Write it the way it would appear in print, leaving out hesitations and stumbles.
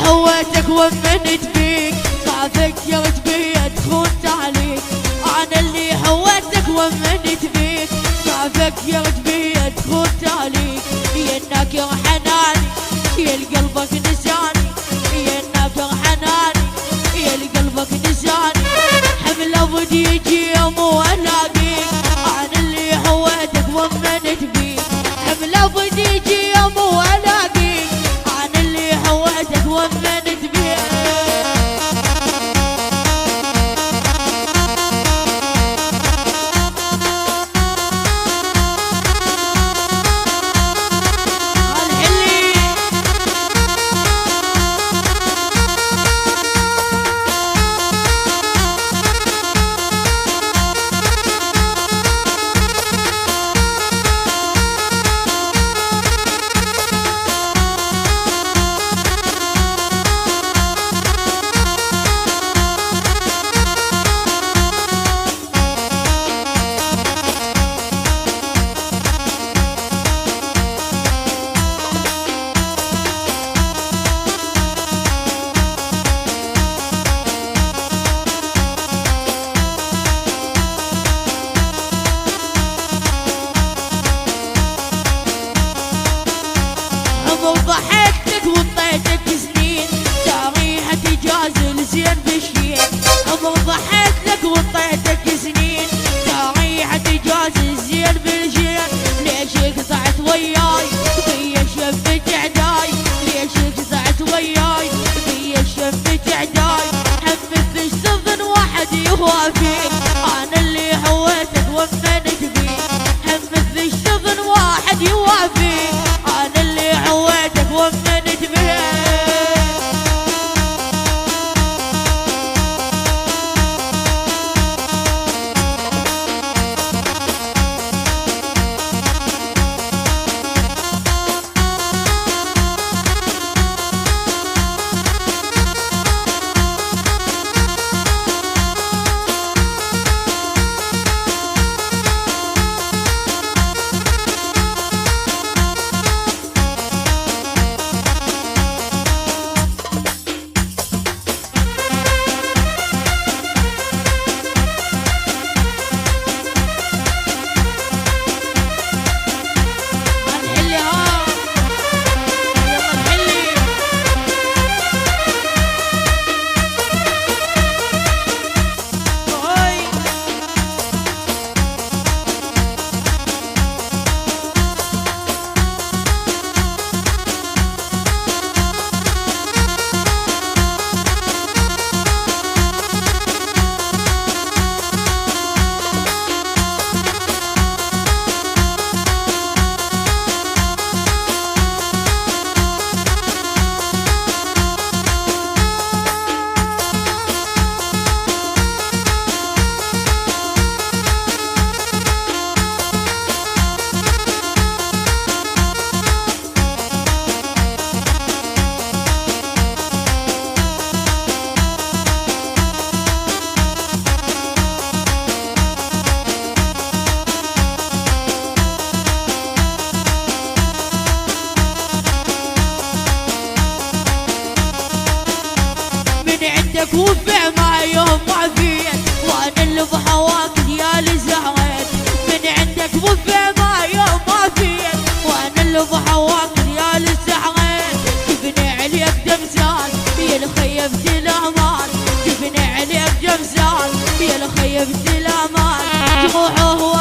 حويتك ومنت بيك ما فكرت بيا تخون عليك. انا اللي حويتك ومنت بيك ما فكرت بيا تخون عليك. يا الناكر حناني يا قلبك نساني، يا الناكر حناني يا قلبك نساني. حمله بديجي مو الاقيك انا اللي حويتك ومنت بيك. حمله بديجي مو الاقيك انا اللي حويتك ومنت بيك. ضحكتك وطيتك سنين تاريخ تجازل زين بشين. عمر ضحكتك وطيتك سنين تاريخ تجازل زين بالجين. ليش قطعت وياي بي شفت عداي، ليش قطعت وياي بي شفت عداي. حمد الشظن واحد يوافيك انا اللي حويتك ومنت بيك. حمد الشظن واحد يوافيك انا اللي حويتك ومنت بيك. وفع مع يوم ما فيك وانا اللي بهواك ديالي زهرت. من عندك وفع مع يوم ما فيك وانا اللي بهواك ديالي زهرت. جبني عليك دمزان يا الخيبت الامان، جبني عليك دمزان يا الخيبت الامان. جروحه هو